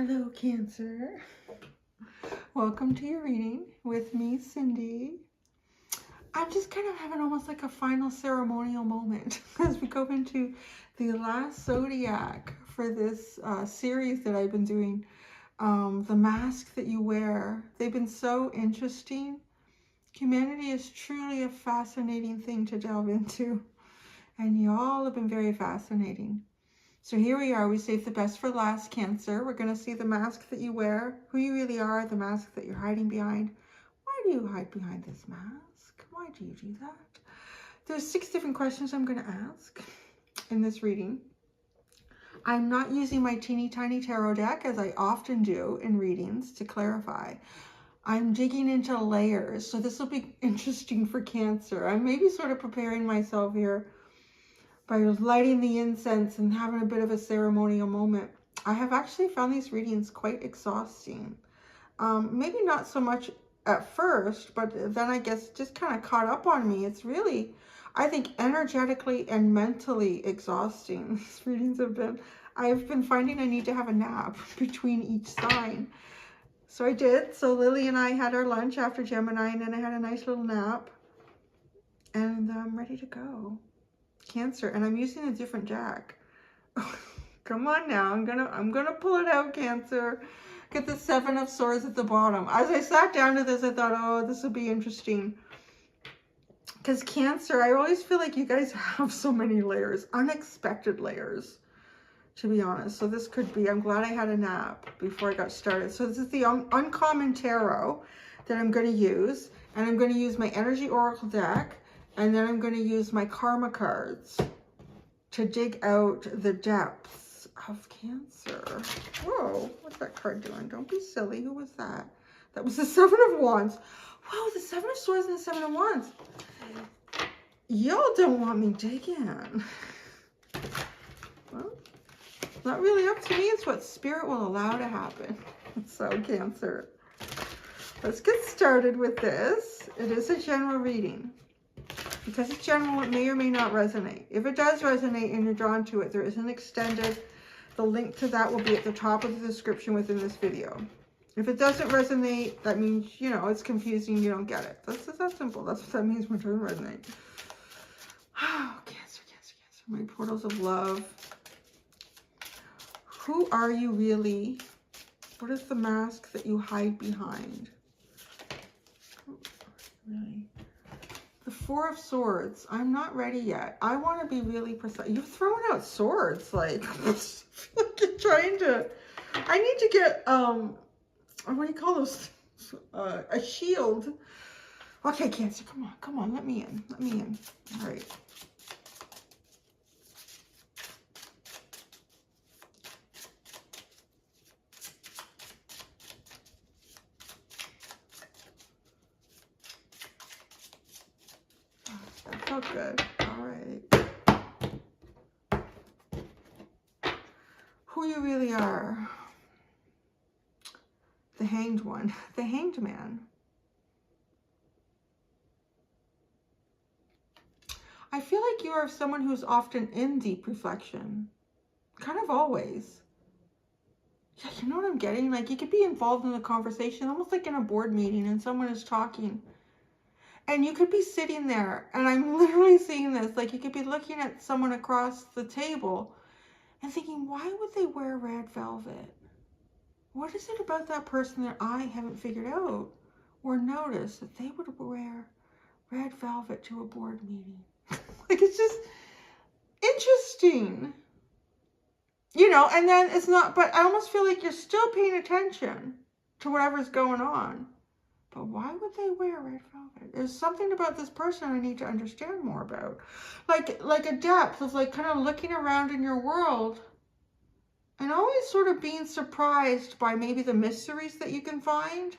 Hello, Cancer. Welcome to your reading with me, Cindy. I'm just kind of having almost like a final ceremonial moment as we go into the last zodiac for this series that I've been doing. The mask that you wear. They've been so interesting. Humanity is truly a fascinating thing to delve into. And y'all have been very fascinating. So here we are, we saved the best for last, Cancer. We're going to see the mask that you wear, who you really are, the mask that you're hiding behind. Why do you hide behind this mask? Why do you do that? There's 6 different questions I'm going to ask in this reading. I'm not using my teeny tiny tarot deck as I often do in readings to clarify. I'm digging into layers, so this will be interesting for Cancer. I'm maybe sort of preparing myself here by lighting the incense and having a bit of a ceremonial moment. I have actually found these readings quite exhausting. Maybe not so much at first, but then I guess just kind of caught up on me. It's really, I think, energetically and mentally exhausting. These readings have been. I've been finding I need to have a nap between each sign. So I did. So Lily and I had our lunch after Gemini, and then I had a nice little nap. And I'm ready to go. Cancer, and I'm using a different deck. Come on now, I'm gonna pull it out, Cancer. Get the 7 of Swords at the bottom. As I sat down to this, I thought, oh, this will be interesting. Because Cancer, I always feel like you guys have so many layers, unexpected layers, to be honest. So this could be, I'm glad I had a nap before I got started. So this is the Uncommon Tarot that I'm going to use. And I'm going to use my Energy Oracle deck. And then I'm going to use my Karma cards to dig out the depths of Cancer. Whoa, what's that card doing? Don't be silly. Who was that? That was the 7 of Wands. Whoa, the 7 of Swords and the 7 of Wands. Y'all don't want me digging. Well, not really up to me. It's what Spirit will allow to happen. So, Cancer. Let's get started with this. It is a general reading. Because it's general, it may or may not resonate. If it does resonate and you're drawn to it, there is an extended. The link to that will be at the top of the description within this video. If it doesn't resonate, that means, you know, it's confusing, you don't get it. That's that simple. That's what that means when it doesn't resonate. Oh, Cancer, Cancer, Cancer. My portals of love. Who are you really? What is the mask that you hide behind? Really? The 4 of Swords. I'm not ready yet. I want to be really precise. You're throwing out swords. Like you're trying to. I need to get, what do you call those? A shield. Okay, Cancer, come on. Come on. Let me in. Let me in. All right. That felt good. All right. Who you really are. The Hanged One. The Hanged Man. I feel like you are someone who's often in deep reflection. Kind of always. Yeah, you know what I'm getting? Like, you could be involved in a conversation, almost like in a board meeting, and someone is talking. And you could be sitting there, and I'm literally seeing this, like you could be looking at someone across the table and thinking, why would they wear red velvet? What is it about that person that I haven't figured out or noticed that they would wear red velvet to a board meeting? Like, it's just interesting. You know, and then it's not, but I almost feel like you're still paying attention to whatever's going on. But why would they wear red velvet? There's something about this person I need to understand more about. Like a depth of like kind of looking around in your world and always sort of being surprised by maybe the mysteries that you can find.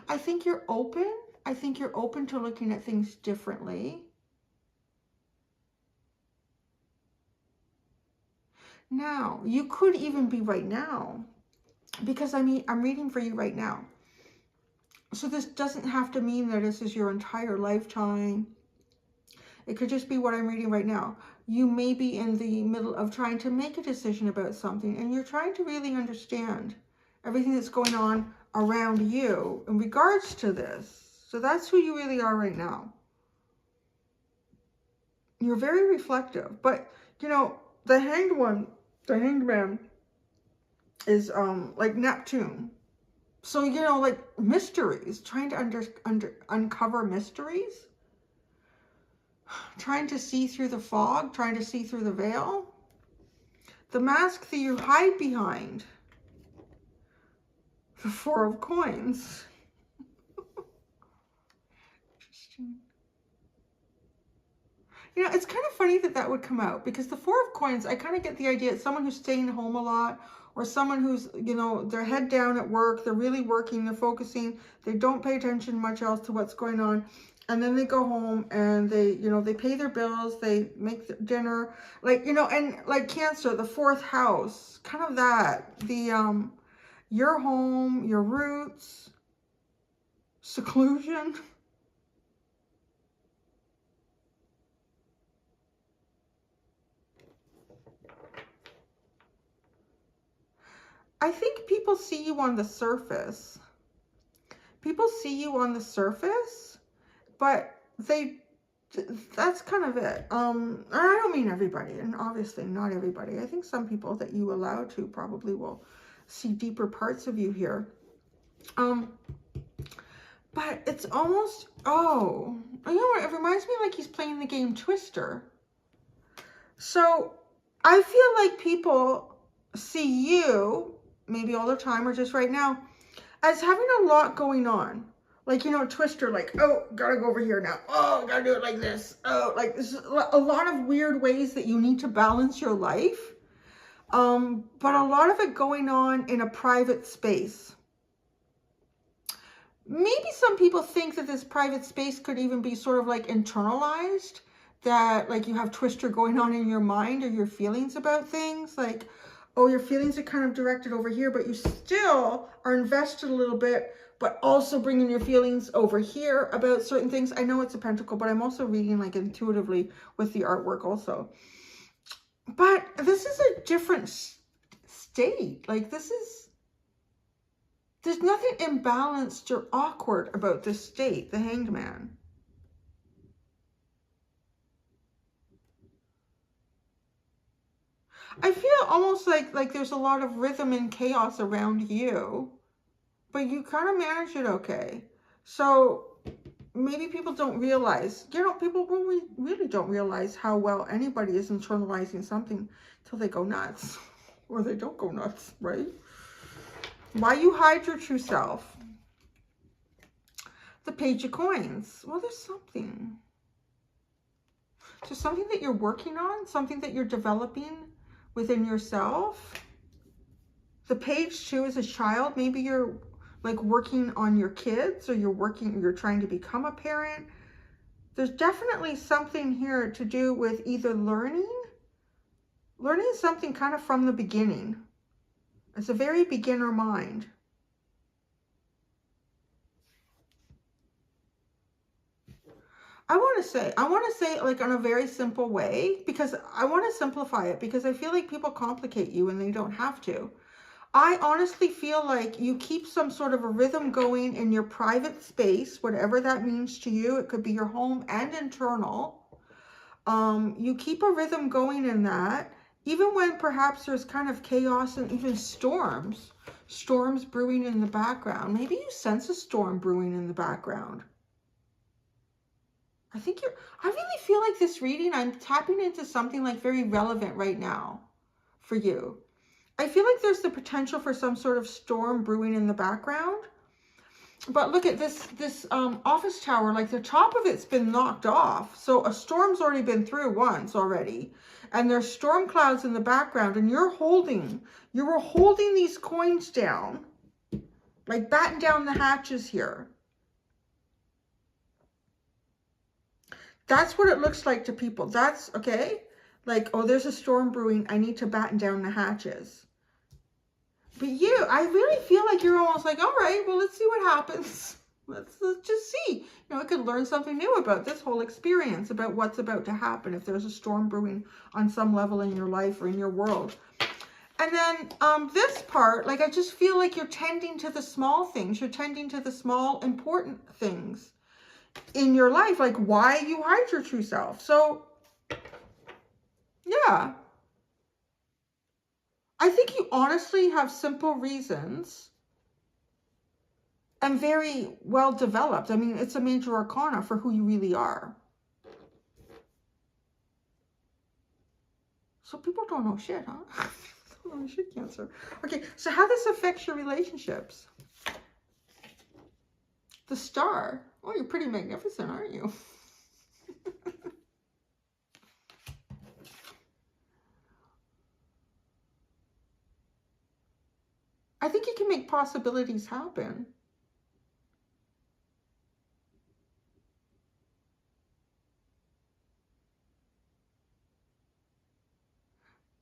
I think you're open. I think you're open to looking at things differently. Now, you could even be right now, because I'm reading for you right now. So this doesn't have to mean that this is your entire lifetime. It could just be what I'm reading right now. You may be in the middle of trying to make a decision about something, and you're trying to really understand everything that's going on around you in regards to this. So that's who you really are right now. You're very reflective, but you know, the hanged man is like Neptune. So, you know, like mysteries, trying to uncover mysteries, trying to see through the fog, trying to see through the veil. The mask that you hide behind, the Four of Coins. Interesting. You know, it's kind of funny that that would come out, because the Four of Coins, I kind of get the idea it's someone who's staying home a lot, or someone who's, you know, they're head down at work, they're really working, they're focusing, they don't pay attention much else to what's going on. And then they go home and they, you know, they pay their bills, they make dinner, like, you know, and like Cancer, the fourth house, kind of that, the, your home, your roots, seclusion. I think people see you on the surface. People see you on the surface, but that's kind of it. I don't mean everybody, and obviously not everybody. I think some people that you allow to probably will see deeper parts of you here. But it's almost, oh, you know what? It reminds me like he's playing the game Twister. So I feel like people see you, maybe all the time or just right now, as having a lot going on. Like, you know, Twister, like, oh, gotta go over here now. Oh, gotta do it like this. Oh, like, there's a lot of weird ways that you need to balance your life. But a lot of it going on in a private space. Maybe some people think that this private space could even be sort of like internalized, that like you have Twister going on in your mind or your feelings about things. Like, oh, your feelings are kind of directed over here, but you still are invested a little bit, but also bringing your feelings over here about certain things. I know it's a pentacle, but I'm also reading like intuitively with the artwork also. But this is a different state. Like this is, there's nothing imbalanced or awkward about this state, the Hanged Man. I feel almost like there's a lot of rhythm and chaos around you, but you kind of manage it okay. So maybe people don't realize, you know, people really don't realize how well anybody is internalizing something till they go nuts, or they don't go nuts, right? Why you hide your true self. The Page of Coins. Well, there's something. So something that you're working on, something that you're developing within yourself. The Page too is a child. Maybe you're like working on your kids, or you're trying to become a parent. There's definitely something here to do with either learning something kind of from the beginning. It's a very beginner mind. I want to say like in a very simple way, because I want to simplify it, because I feel like people complicate you and they don't have to. I honestly feel like you keep some sort of a rhythm going in your private space, whatever that means to you. It could be your home and internal. You keep a rhythm going in that, even when perhaps there's kind of chaos and even storms brewing in the background. Maybe you sense a storm brewing in the background. I really feel like this reading, I'm tapping into something like very relevant right now for you. I feel like there's the potential for some sort of storm brewing in the background. But look at this office tower, like the top of it's been knocked off. So a storm's already been through once already. And there's storm clouds in the background, and you were holding these coins down, like batten down the hatches here. That's what it looks like to people. That's okay. Like, oh, there's a storm brewing. I need to batten down the hatches. But I really feel like you're almost like, all right, well, let's see what happens. Let's just see. You know, I could learn something new about this whole experience, about what's about to happen if there's a storm brewing on some level in your life or in your world. And then this part, like, I just feel like you're tending to the small things. You're tending to the small, important things in your life, like why you hide your true self. So, yeah. I think you honestly have simple reasons and very well developed. I mean, it's a major arcana for who you really are. So people don't know shit, huh? Don't know shit, Cancer. Okay, so how this affects your relationships? The Star. Oh, you're pretty magnificent, aren't you? I think you can make possibilities happen.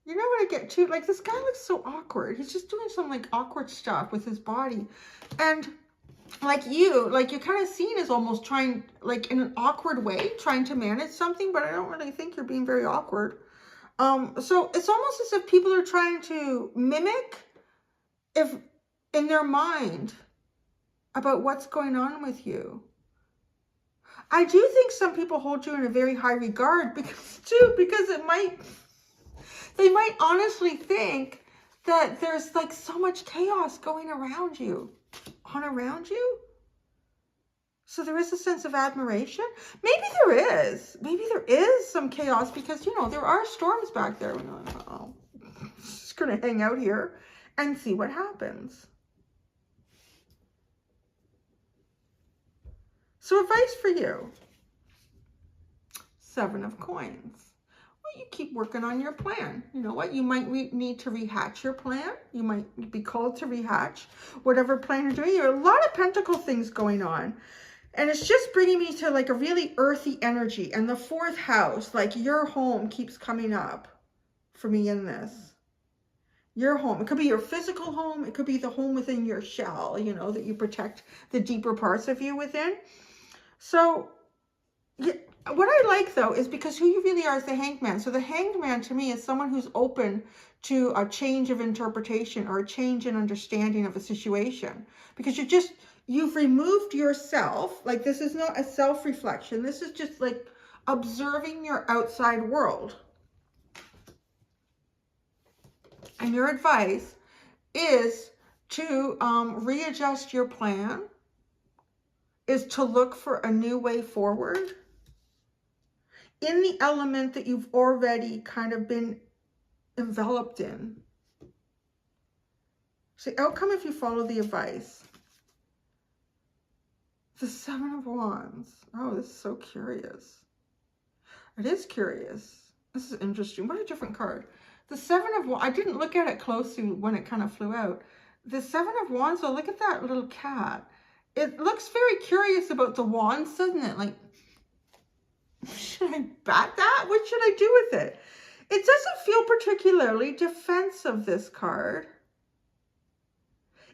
You know what I get too? Like, this guy looks so awkward. He's just doing some like awkward stuff with his body. And like you're kind of seen as almost trying, like in an awkward way, trying to manage something, but I don't really think you're being very awkward. So it's almost as if people are trying to mimic, if in their mind, about what's going on with you. I do think some people hold you in a very high regard because they might honestly think that there's like so much chaos going around you. So there is a sense of admiration. Maybe there is. Maybe there is some chaos because, you know, there are storms back there. When you're like, oh, I'm just going to hang out here and see what happens. So advice for you. 7 of Coins. Well, you keep working on your plan. You know what? You might need to rehatch your plan. You might be called to rehatch whatever plan you're doing. There are a lot of Pentacle things going on. And it's just bringing me to like a really earthy energy. And the 4th house, like your home, keeps coming up for me in this. Your home. It could be your physical home. It could be the home within your shell, you know, that you protect the deeper parts of you within. So, yeah, what I like, though, is because who you really are is the Hanged Man. So the Hanged Man, to me, is someone who's open to a change of interpretation or a change in understanding of a situation. Because you've removed yourself. Like, this is not a self-reflection. This is just like observing your outside world. And your advice is to readjust your plan, is to look for a new way forward in the element that you've already kind of been enveloped in. So outcome if you follow the advice. The 7 of Wands. Oh, this is so curious. It is curious. This is interesting. What a different card. The 7 of Wands. I didn't look at it closely when it kind of flew out. The 7 of Wands, oh, look at that little cat. It looks very curious about the wands, doesn't it? Like, should I bat that? What should I do with it? It doesn't feel particularly defensive, this card.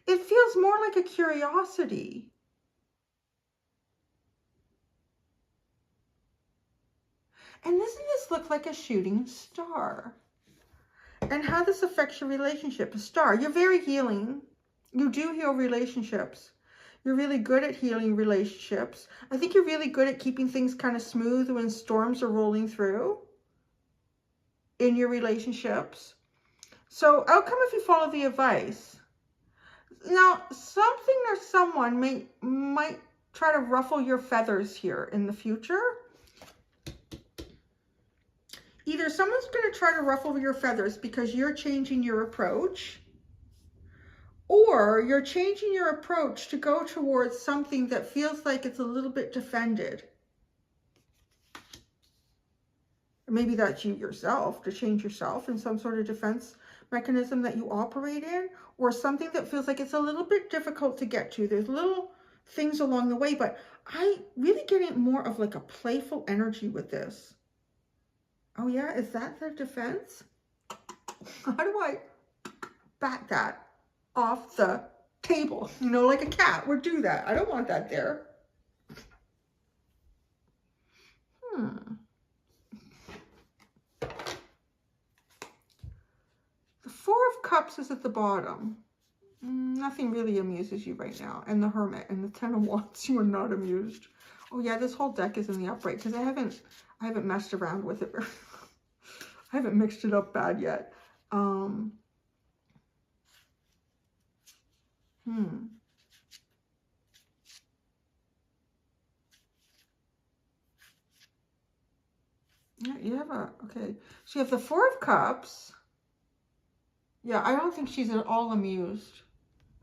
It feels more like a curiosity. And doesn't this look like a shooting star? And how this affects your relationship. A star. You're very healing. You do heal relationships. You're really good at healing relationships. I think you're really good at keeping things kind of smooth when storms are rolling through in your relationships. So outcome if you follow the advice. Now, something or someone might try to ruffle your feathers here in the future. Either someone's going to try to ruffle your feathers because you're changing your approach, or you're changing your approach to go towards something that feels like it's a little bit defended. Or maybe that's you yourself, to change yourself in some sort of defense mechanism that you operate in, or something that feels like it's a little bit difficult to get to. There's little things along the way, but I really getting more of like a playful energy with this. Oh yeah, is that the defense? How do I bat that off the table, you know, like a cat would do that. I don't want that there. The Four of Cups is at the bottom. Nothing really amuses you right now. And the Hermit and the Ten of Wands, you are not amused. Oh yeah, this whole deck is in the upright because I haven't messed around with it. I haven't mixed it up bad yet. Yeah, you have okay. So you have the Four of Cups. Yeah, I don't think she's at all amused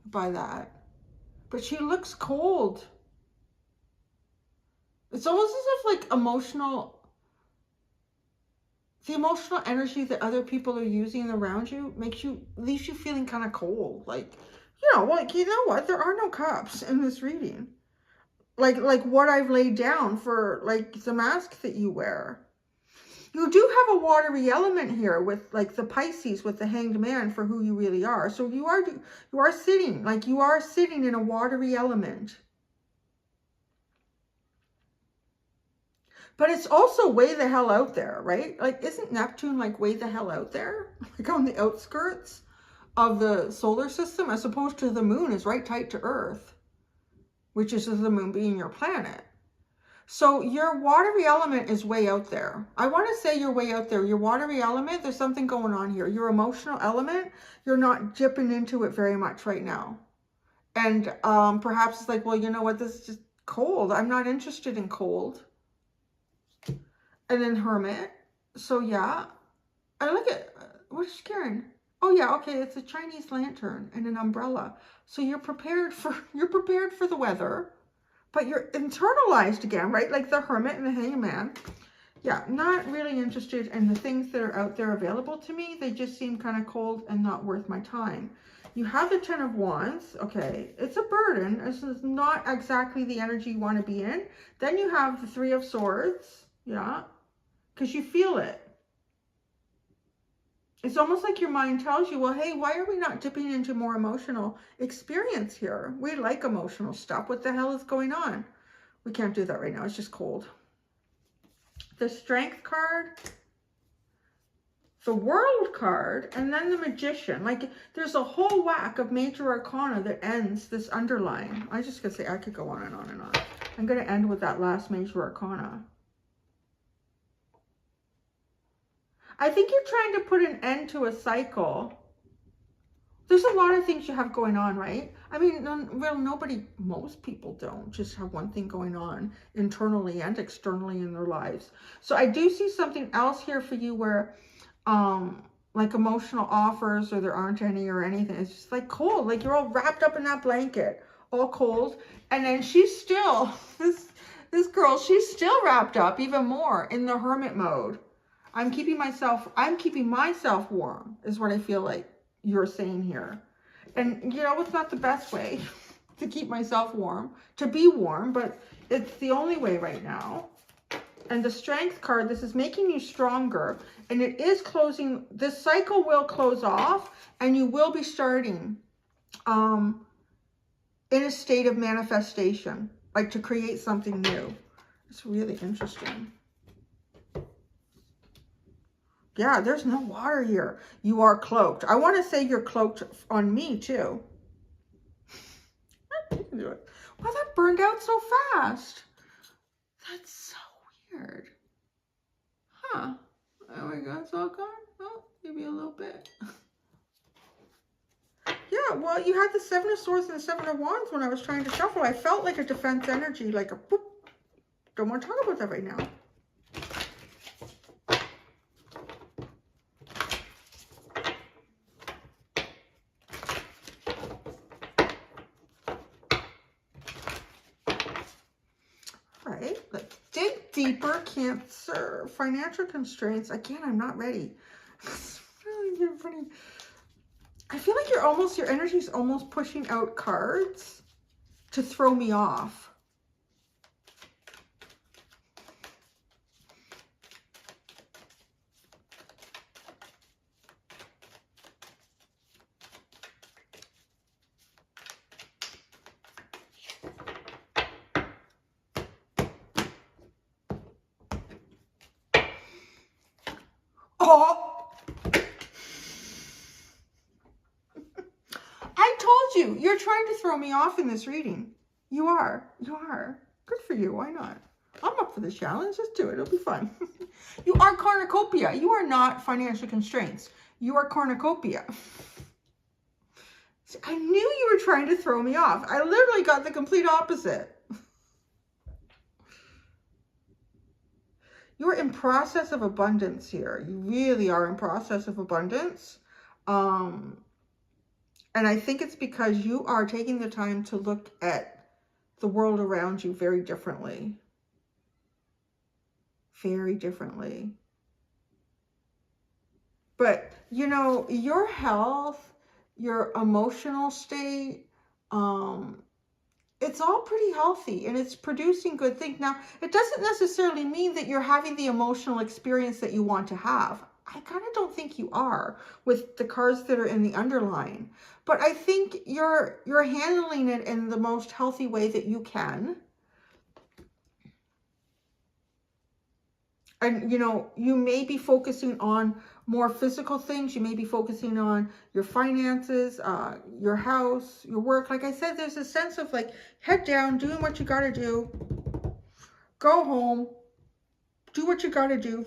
by that. But she looks cold. It's almost as if like the emotional energy that other people are using around you leaves you feeling kind of cold. Like, you know what? There are no cups in this reading. Like what I've laid down for like the mask that you wear. You do have a watery element here with like the Pisces with the Hanged Man for who you really are. So you are sitting in a watery element. But it's also way the hell out there, right? Like, isn't Neptune like way the hell out there? Like on the outskirts of the solar system, as opposed to the moon is right tight to Earth, which is the moon being your planet. So your watery element is way out there. I want to say you're way out there. Your watery element, there's something going on here. Your emotional element, you're not dipping into it very much right now. And perhaps it's like, well, you know what? This is just cold. I'm not interested in cold. And then Hermit. So yeah. I look at, what's Karen? Oh yeah, okay, it's a Chinese lantern and an umbrella. So you're prepared for the weather. But you're internalized again, right? Like the Hermit and the Hangman. Yeah, not really interested in the things that are out there available to me. They just seem kind of cold and not worth my time. You have the Ten of Wands. Okay, it's a burden. This is not exactly the energy you want to be in. Then you have the Three of Swords. Yeah, because you feel it. It's almost like your mind tells you, well, hey, why are we not dipping into more emotional experience here? We like emotional stuff. What the hell is going on? We can't do that right now. It's just cold. The Strength card, the World card, and then the Magician. Like, there's a whole whack of major arcana that ends this underline. I just gotta say, I could go on and on and on. I'm going to end with that last major arcana. I think you're trying to put an end to a cycle. There's a lot of things you have going on, right? I mean, well, most people don't just have one thing going on internally and externally in their lives. So I do see something else here for you where, like emotional offers, or there aren't any or anything. It's just like cold, like you're all wrapped up in that blanket, all cold. And then she's still, this girl, she's still wrapped up even more in the hermit mode. I'm keeping myself warm is what I feel like you're saying here. And you know, it's not the best way to keep myself warm, to be warm, but it's the only way right now. And the Strength card, this is making you stronger, and it is closing, this cycle will close off, and you will be starting in a state of manifestation, like to create something new. It's really interesting. Yeah, there's no water here. You are cloaked. I want to say you're cloaked on me, too. You can do it. Wow, that burned out so fast. That's so weird. Huh. Oh my God, it's all gone? Oh, maybe a little bit. Yeah, well, you had the Seven of Swords and the Seven of Wands when I was trying to shuffle. I felt like a defense energy, like a boop. Don't want to talk about that right now. Right, let's dig deeper. Cancer, financial constraints. Again, I'm not ready. It's really funny. I feel like your energy is almost pushing out cards to throw me off. Oh! I told you, you're trying to throw me off in this reading. You are. You are. Good for you. Why not? I'm up for the challenge. Just do it. It'll be fun. You are cornucopia. You are not financial constraints. You are cornucopia. See, I knew you were trying to throw me off. I literally got the complete opposite. You're in process of abundance here. You really are in process of abundance. And I think it's because you are taking the time to look at the world around you very differently. Very differently. But, you know, your health, your emotional state, it's all pretty healthy and it's producing good things. Now, it doesn't necessarily mean that you're having the emotional experience that you want to have. I kind of don't think you are with the cards that are in the underline. But I think you're handling it in the most healthy way that you can. And, you know, you may be focusing on more physical things. You may be focusing on your finances, your house, your work. Like I said, there's a sense of like head down, doing what you got to do. Go home, do what you got to do.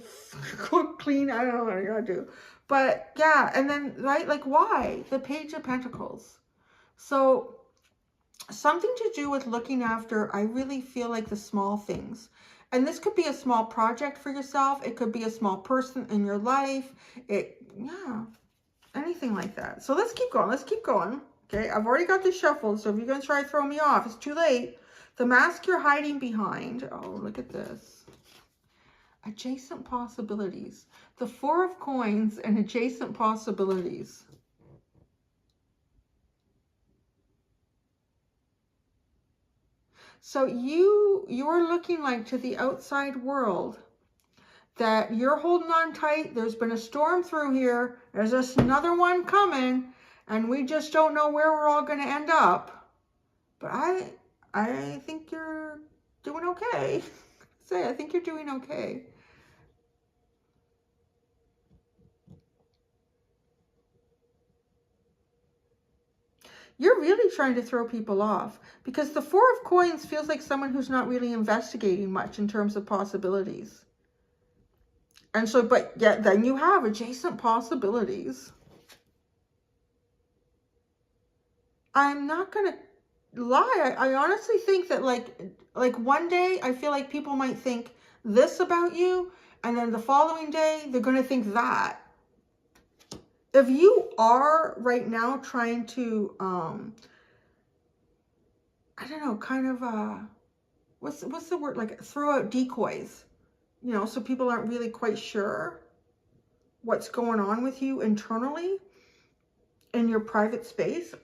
Cook, clean, I don't know what you got to do. But yeah, and then, right, like why? The Page of Pentacles. So something to do with looking after, I really feel like the small things. And this could be a small project for yourself. It could be a small person in your life. Yeah, anything like that. So let's keep going. Let's keep going. Okay, I've already got this shuffled. So if you're going to try to throw me off, it's too late. The mask you're hiding behind. Oh, look at this. Adjacent possibilities. The Four of Coins and adjacent possibilities. So you're looking like to the outside world that you're holding on tight. There's been a storm through here. There's just another one coming, and we just don't know where we're all going to end up. But I think you're doing okay. I think you're doing okay. You're really trying to throw people off because the Four of Coins feels like someone who's not really investigating much in terms of possibilities. And so, but yet then you have adjacent possibilities. I'm not going to lie. I honestly think that like one day I feel like people might think this about you, and then the following day they're going to think that. If you are right now trying to, I don't know, kind of, what's the word, like throw out decoys, you know, so people aren't really quite sure what's going on with you internally in your private space.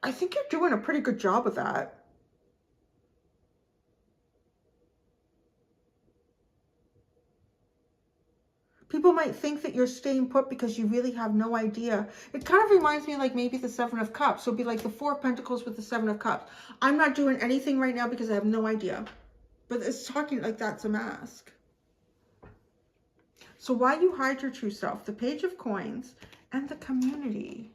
I think you're doing a pretty good job of that. People might think that you're staying put because you really have no idea. It kind of reminds me like maybe the Seven of Cups. So it'd be like the Four of Pentacles with the Seven of Cups. I'm not doing anything right now because I have no idea. But it's talking like that's a mask. So why you hide your true self? The Page of Coins and the community.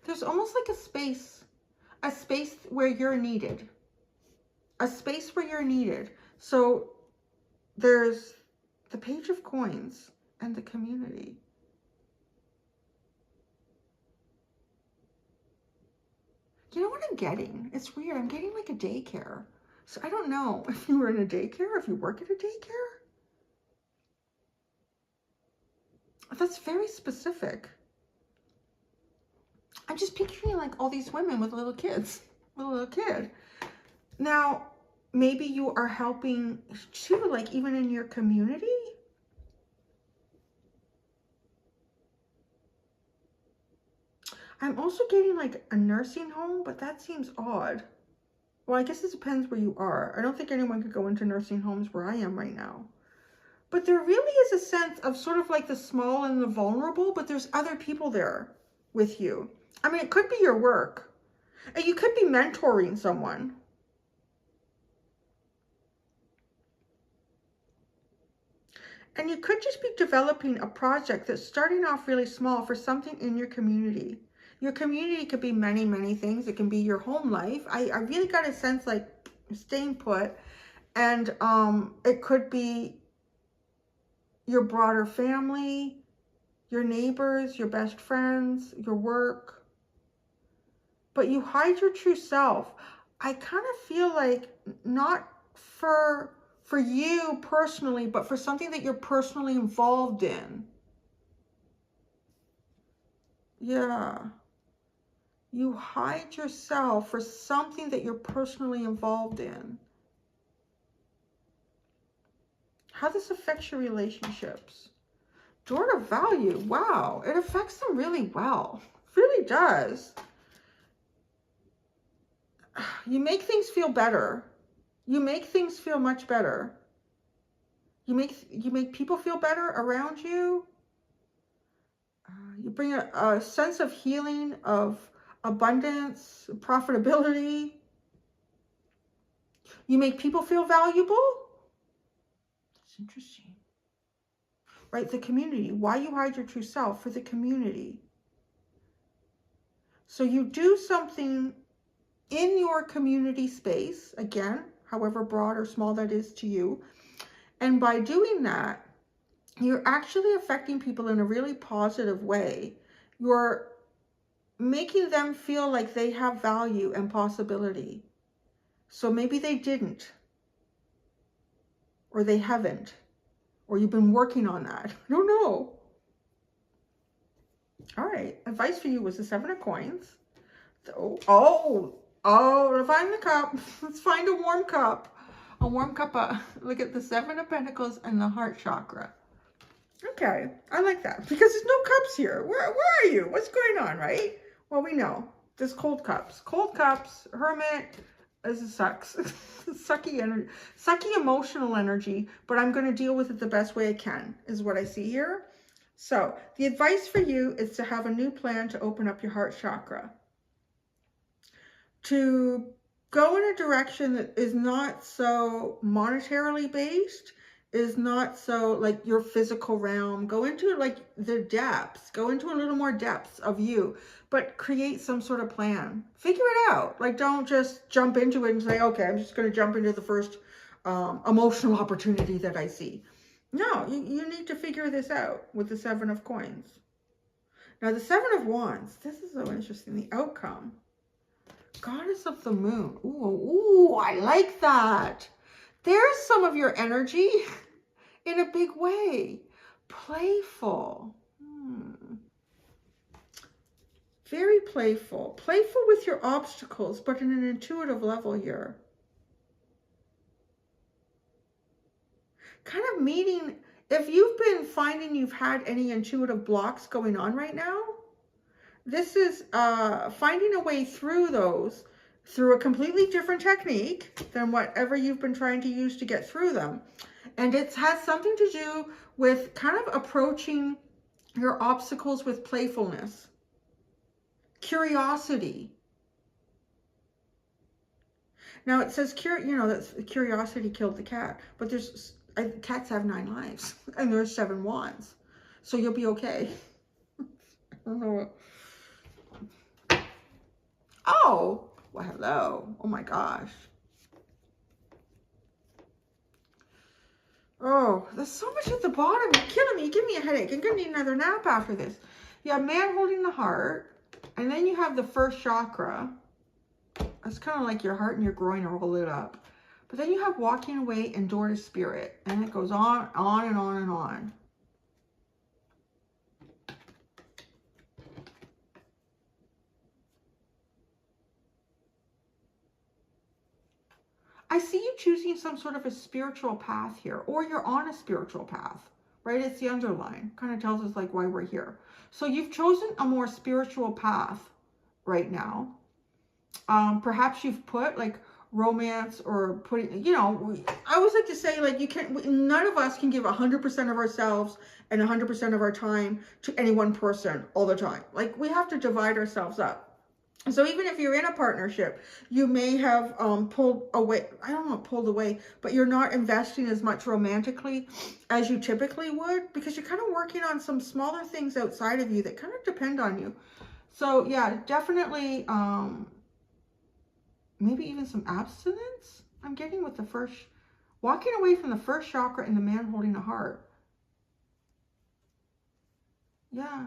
There's almost like a space where you're needed. A space where you're needed. So there's the Page of Coins and the community. You know what I'm getting? It's weird. I'm getting like a daycare. So I don't know if you were in a daycare, if you work at a daycare. That's very specific. I'm just picturing like all these women with little kids, with a little kid. Now, maybe you are helping too, like even in your community. I'm also getting like a nursing home, but that seems odd. Well, I guess it depends where you are. I don't think anyone could go into nursing homes where I am right now. But there really is a sense of sort of like the small and the vulnerable, but there's other people there with you. I mean, it could be your work. And you could be mentoring someone. And you could just be developing a project that's starting off really small for something in your community. Your community could be many, many things. It can be your home life. I really got a sense like staying put. And it could be your broader family, your neighbors, your best friends, your work. But you hide your true self. I kind of feel like not for you personally, but for something that you're personally involved in. Yeah. You hide yourself for something that you're personally involved in. How this affects your relationships. Door of value. Wow. It affects them really well. It really does. You make things feel better. You make things feel much better. You make people feel better around you. You bring a sense of healing, of abundance, profitability. You make people feel valuable. That's interesting. Right? The community. Why you hide your true self? For the community. So you do something in your community space, again, however broad or small that is to you. And by doing that, you're actually affecting people in a really positive way. You're making them feel like they have value and possibility. So maybe they didn't, or they haven't, or you've been working on that. I don't know. All right, advice for you was the 7 of Coins. Oh, to find the cup. Let's find a warm cup. A warm cup. Look at the 7 of Pentacles and the heart chakra. Okay, I like that because there's no cups here. Where are you? What's going on, right? Well, we know there's cold cups. Cold cups, Hermit. This sucks. Sucky energy, sucky emotional energy. But I'm going to deal with it the best way I can. Is what I see here. So the advice for you is to have a new plan to open up your heart chakra. To go in a direction that is not so monetarily based, is not so like your physical realm. Go into like the depths, go into a little more depths of you, but create some sort of plan. Figure it out. Like, don't just jump into it and say, okay, I'm just going to jump into the first emotional opportunity that I see. No, you need to figure this out with the 7 of Coins. Now the 7 of Wands, this is so interesting. The outcome. Goddess of the Moon. Ooh, I like that. There's some of your energy in a big way. Playful. Very playful. Playful with your obstacles, but in an intuitive level here. Kind of meeting, if you've been finding you've had any intuitive blocks going on right now, this is finding a way through those through a completely different technique than whatever you've been trying to use to get through them. And it has something to do with kind of approaching your obstacles with playfulness, curiosity. Now it says, that curiosity killed the cat, but cats have 9 lives and there's 7 wands. So you'll be okay. I don't know. Oh, well, hello. Oh my gosh. Oh, there's so much at the bottom. You're killing me. Give me a headache. I'm going to need another nap after this. You have man holding the heart. And then you have the first chakra. That's kind of like your heart and your groin are all lit up. But then you have walking away and door to spirit. And it goes on and on and on. I see you choosing some sort of a spiritual path here, or you're on a spiritual path, right? It's the underline. Kind of tells us like why we're here. So you've chosen a more spiritual path right now. Perhaps you've put like romance or putting, I always like to say like none of us can give 100% of ourselves and 100% of our time to any one person all the time. Like we have to divide ourselves up. So even if you're in a partnership, you may have pulled away, I don't know, pulled away, but you're not investing as much romantically as you typically would, because you're kind of working on some smaller things outside of you that kind of depend on you. So yeah, definitely maybe even some abstinence I'm getting with the first, walking away from the first chakra and the man holding a heart. Yeah.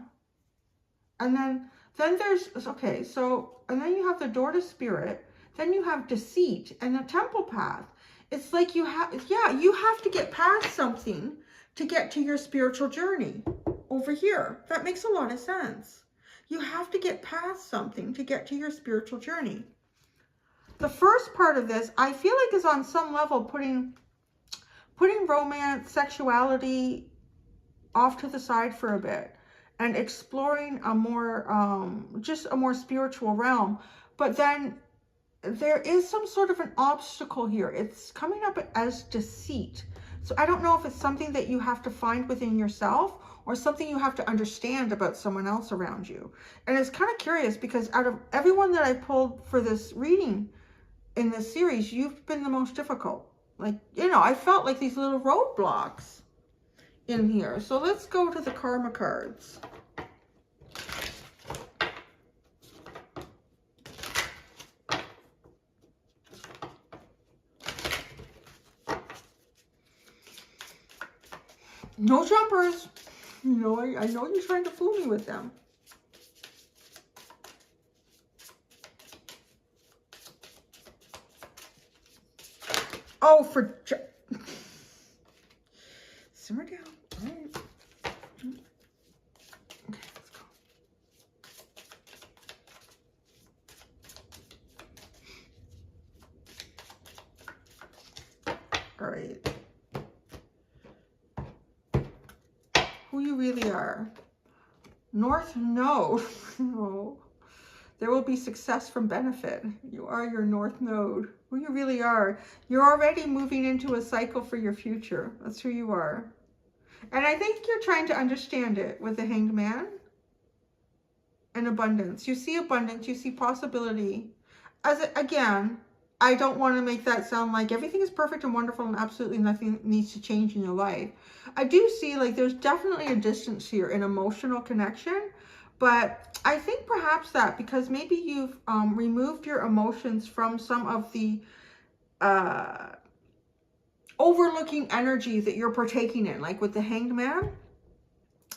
And then there's, okay, so, and then you have the door to spirit, then you have deceit and the temple path. It's like you have, yeah, you have to get past something to get to your spiritual journey over here. That makes a lot of sense. You have to get past something to get to your spiritual journey. The first part of this, I feel like, is on some level putting romance, sexuality off to the side for a bit and exploring a more, just a more spiritual realm. But then there is some sort of an obstacle here. It's coming up as deceit. So I don't know if it's something that you have to find within yourself or something you have to understand about someone else around you. And it's kind of curious because out of everyone that I pulled for this reading in this series, you've been the most difficult. Like, you know, I felt like these little roadblocks in here. So let's go to the karma cards. No jumpers. You know, I know you're trying to fool me with them. Oh, for simmer down. All right. Okay, let's go. All right. Who you really are. North Node. Oh. There will be success from benefit. You are your North Node. Who you really are. You're already moving into a cycle for your future. That's who you are. And I think you're trying to understand it with the Hanged Man and abundance. You see abundance. You see possibility. Again, I don't want to make that sound like everything is perfect and wonderful and absolutely nothing needs to change in your life. I do see like there's definitely a distance here, an emotional connection. But I think perhaps that because maybe you've removed your emotions from some of the overlooking energy that you're partaking in, like with the Hanged Man,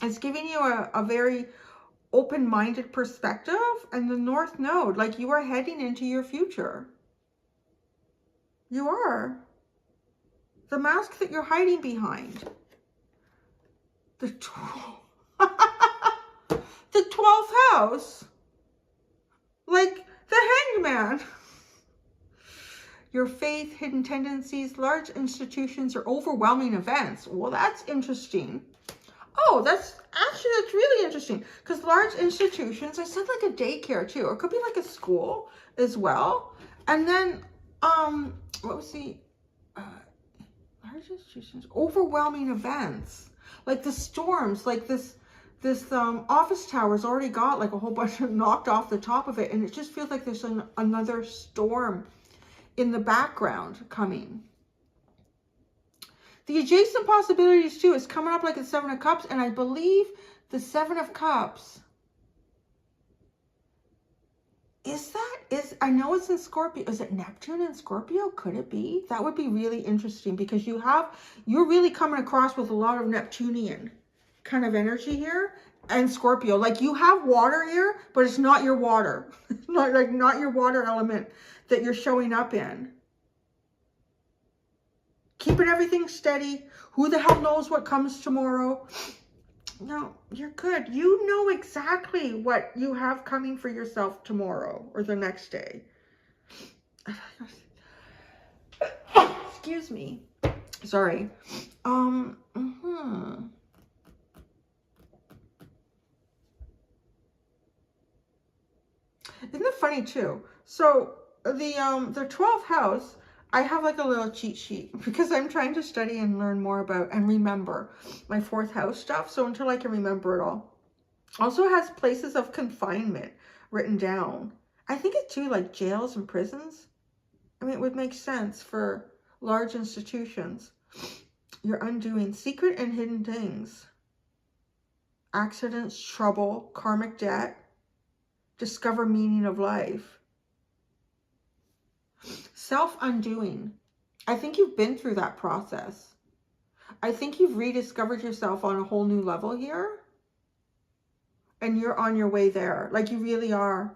it's giving you a very open-minded perspective. And the North Node, like you are heading into your future. You are. The mask that you're hiding behind. The 12th house, like the Hanged Man. Your faith, hidden tendencies, large institutions, or overwhelming events. Well, that's interesting. Oh, that's really interesting. Because large institutions, I said like a daycare too, or it could be like a school as well. And then, what was the large institutions? Overwhelming events, like the storms, like this office tower's already got like a whole bunch of knocked off the top of it, and it just feels like there's another storm in the background coming. The adjacent possibilities too is coming up like the Seven of Cups, and I believe the Seven of Cups I know it's in Scorpio. Is it Neptune in Scorpio? Could it be? That would be really interesting because you're really coming across with a lot of Neptunian kind of energy here, and Scorpio. Like you have water here, but it's not your water. not your water element that you're showing up in. Keeping everything steady. Who the hell knows what comes tomorrow? No, you're good. You know exactly what you have coming for yourself tomorrow or the next day. Excuse me. Sorry. Isn't it funny too? So the 12th house, I have like a little cheat sheet because I'm trying to study and learn more about and remember my 4th house stuff. So until I can remember it all. Also has places of confinement written down. I think it's too like jails and prisons. I mean, it would make sense for large institutions. You're undoing secret and hidden things. Accidents, trouble, karmic debt. Discover meaning of life. Self-undoing. I think you've been through that process. I think you've rediscovered yourself on a whole new level here. And you're on your way there. Like you really are.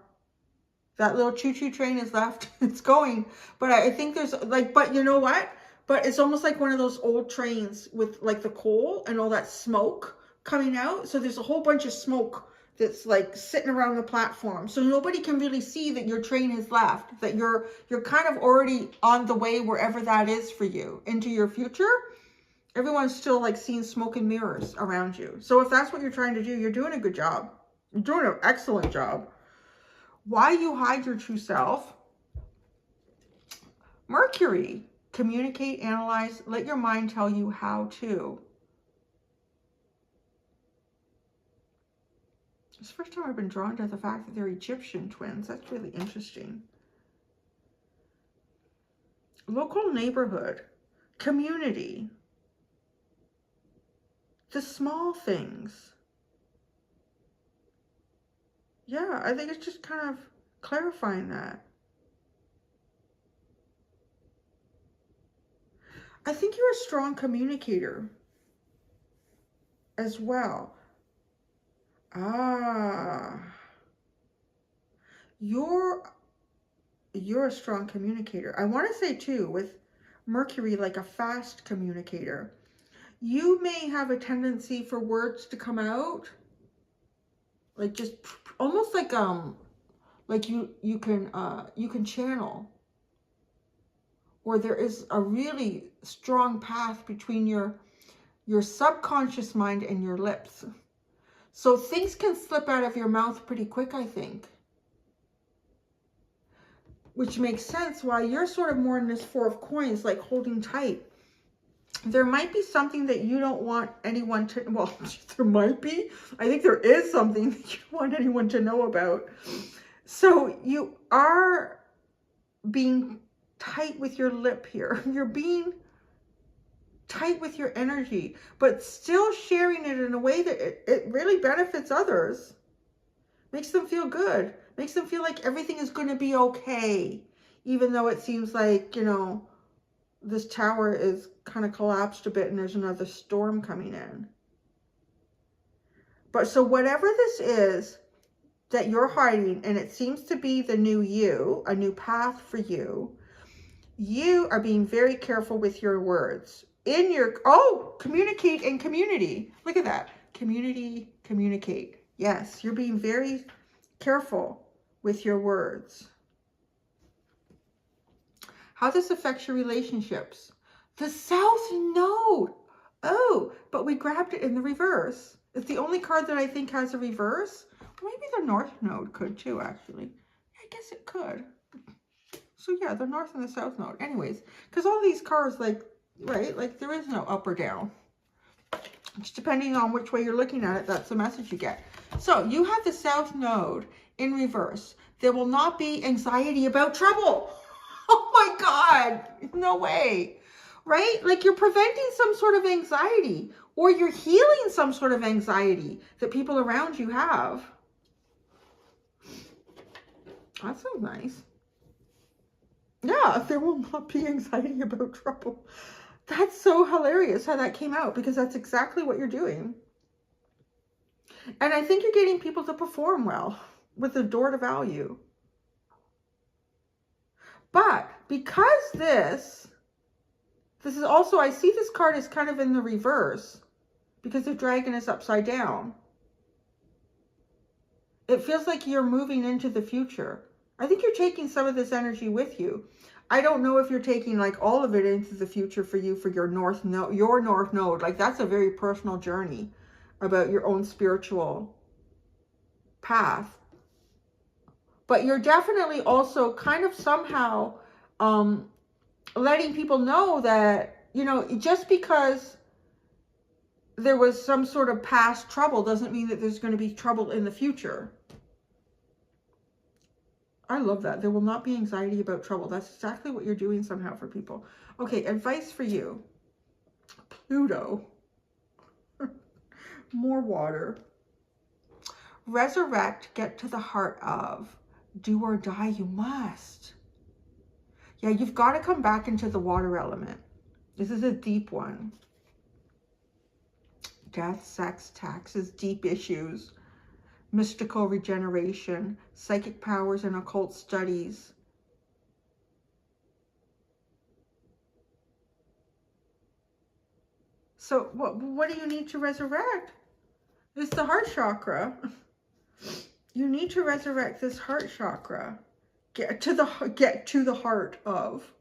That little choo-choo train is left. It's going. But I think there's like, but you know what? But it's almost like one of those old trains with like the coal and all that smoke coming out. So there's a whole bunch of smoke that's like sitting around the platform. So nobody can really see that your train has left, that you're kind of already on the way wherever that is for you into your future. Everyone's still like seeing smoke and mirrors around you. So if that's what you're trying to do, you're doing a good job. You're doing an excellent job. Why you hide your true self? Mercury. Communicate, analyze, let your mind tell you how to. It's the first time I've been drawn to the fact that they're Egyptian twins. That's really interesting. Local neighborhood. Community. The small things. Yeah, I think it's just kind of clarifying that. I think you're a strong communicator as well. You're a strong communicator. I want to say too, with Mercury, like a fast communicator. You may have a tendency for words to come out like just almost like you can channel, or there is a really strong path between your subconscious mind and your lips. So things can slip out of your mouth pretty quick, I think. Which makes sense why you're sort of more in this Four of Coins, like holding tight. There might be something that you don't want anyone to, well, there might be. I think there is something that you don't want anyone to know about. So you are being tight with your lip here. You're being tight with your energy, but still sharing it in a way that it really benefits others. Makes them feel good. Makes them feel like everything is going to be okay. Even though it seems like, you know, this tower is kind of collapsed a bit and there's another storm coming in. But so whatever this is that you're hiding, and it seems to be the new you, a new path for you, you are being very careful with your words. In your, communicate and community. Look at that. Community, communicate. Yes, you're being very careful with your words. How this affects your relationships. The South Node. Oh, but we grabbed it in the reverse. It's the only card that I think has a reverse. Maybe the North Node could too, actually. I guess it could. So yeah, the North and the South Node. Anyways, because all these cards, like, right, like there is no up or down. Just depending on which way you're looking at it, that's the message you get. So you have the South Node in reverse. There will not be anxiety about trouble. Oh my God, no way, right? Like you're preventing some sort of anxiety, or you're healing some sort of anxiety that people around you have. That sounds nice. Yeah, there will not be anxiety about trouble. That's so hilarious how that came out, because that's exactly what you're doing. And I think you're getting people to perform well with the door to value. But because this is also, I see this card is kind of in the reverse because the dragon is upside down. It feels like you're moving into the future. I think you're taking some of this energy with you. I don't know if you're taking like all of it into the future for you, for your North Node. Like that's a very personal journey about your own spiritual path. But you're definitely also kind of somehow letting people know that, you know, just because there was some sort of past trouble doesn't mean that there's going to be trouble in the future. I love that. There will not be anxiety about trouble. That's exactly what you're doing somehow for people. Okay, advice for you. Pluto. More water. Resurrect, get to the heart of. Do or die, you must. Yeah, you've got to come back into the water element. This is a deep one. Death, sex, taxes, deep issues, mystical regeneration, psychic powers and occult studies. So what do you need to resurrect? It's the heart chakra. You need to resurrect this heart chakra. Get to the heart of.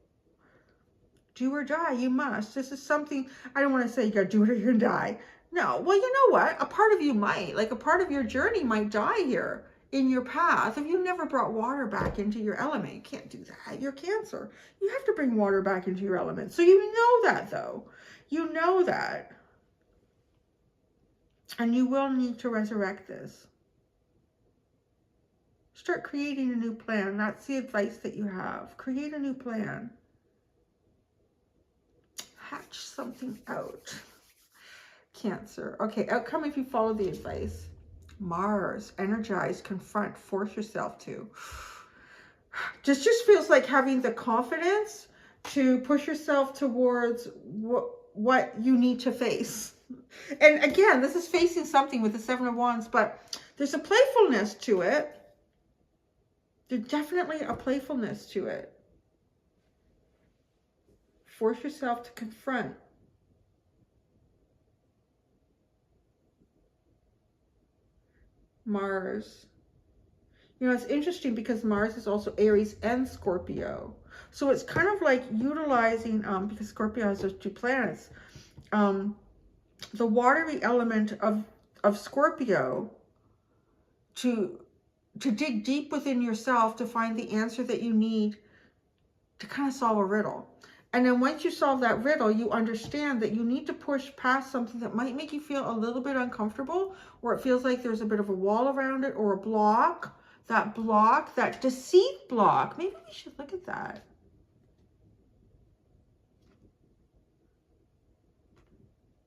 Do or die, you must. This is something, I don't want to say you got to do it or you're going to die. No, well, you know what? A part of you might, like a part of your journey might die here in your path. If you never brought water back into your element, you can't do that. You're Cancer. You have to bring water back into your element. So you know that though. You know that. And you will need to resurrect this. Start creating a new plan. That's the advice that you have. Create a new plan. Hatch something out. Cancer. Okay, outcome if you follow the advice. Mars. Energize, confront, force yourself to. Just feels like having the confidence to push yourself towards what you need to face. And again, this is facing something with the Seven of Wands, but there's a playfulness to it. There's definitely a playfulness to it. Force yourself to confront. Mars. You know, it's interesting because Mars is also Aries and Scorpio. So it's kind of like utilizing, because Scorpio has those two planets, the watery element of Scorpio to dig deep within yourself to find the answer that you need to kind of solve a riddle. And then once you solve that riddle, you understand that you need to push past something that might make you feel a little bit uncomfortable, or it feels like there's a bit of a wall around it, or a block, that deceit block. Maybe we should look at that.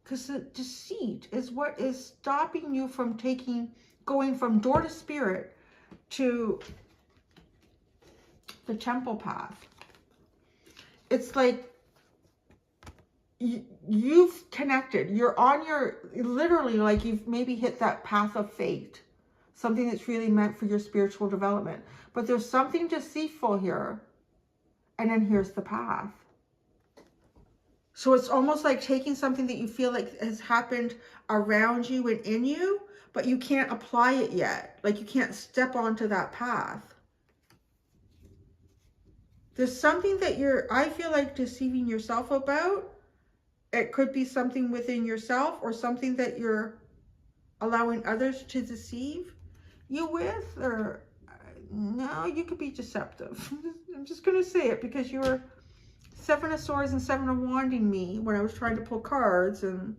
Because the deceit is what is stopping you from going from door to spirit to the temple path. It's like you've connected. You're on literally like you've maybe hit that path of fate. Something that's really meant for your spiritual development. But there's something deceitful here. And then here's the path. So it's almost like taking something that you feel like has happened around you and in you, but you can't apply it yet. Like you can't step onto that path. There's something that I feel like deceiving yourself about. It could be something within yourself or something that you're allowing others to deceive you with, or no, you could be deceptive. I'm just going to say it because you were Seven of Swords and Seven of Wanding me when I was trying to pull cards, and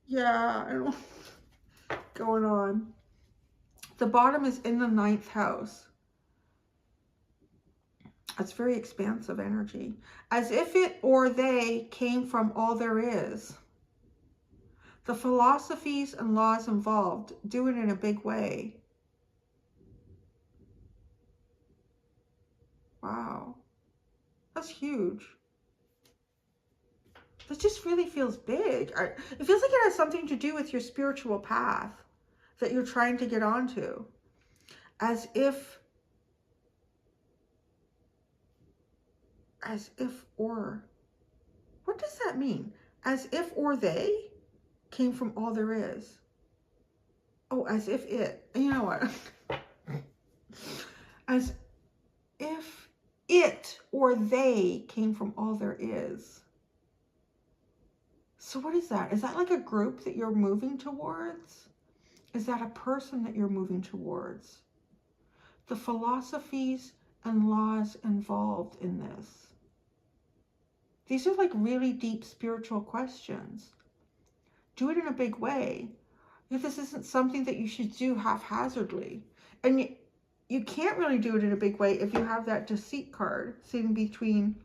yeah, I don't know what's going on. The bottom is in the 9th house. That's very expansive energy. As if it or they came from all there is. The philosophies and laws involved do it in a big way. Wow. That's huge. That just really feels big. It feels like it has something to do with your spiritual path that you're trying to get onto. As if or, what does that mean? As if or they came from all there is. Oh, as if it, you know what? As if it or they came from all there is. So what is that? Is that like a group that you're moving towards? Is that a person that you're moving towards? The philosophies and laws involved in this. These are like really deep spiritual questions. Do it in a big way. If this isn't something that you should do haphazardly. And you can't really do it in a big way if you have that deceit card sitting between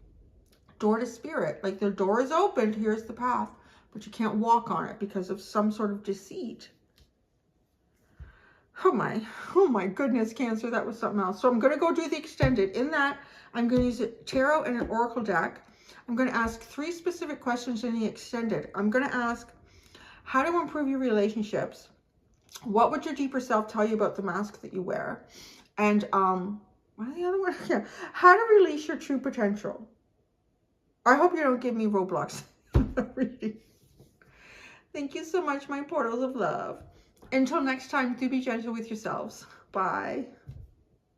door to spirit. Like the door is opened, here's the path, but you can't walk on it because of some sort of deceit. Oh my goodness, Cancer, that was something else. So I'm going to go do the extended. In that, I'm going to use a tarot and an oracle deck. I'm going to ask 3 specific questions in the extended. I'm going to ask, how to improve your relationships? What would your deeper self tell you about the mask that you wear? And what are the other ones? Yeah, how to release your true potential. I hope you don't give me Roblox reading. Thank you so much, my portals of love. Until next time, do be gentle with yourselves. Bye.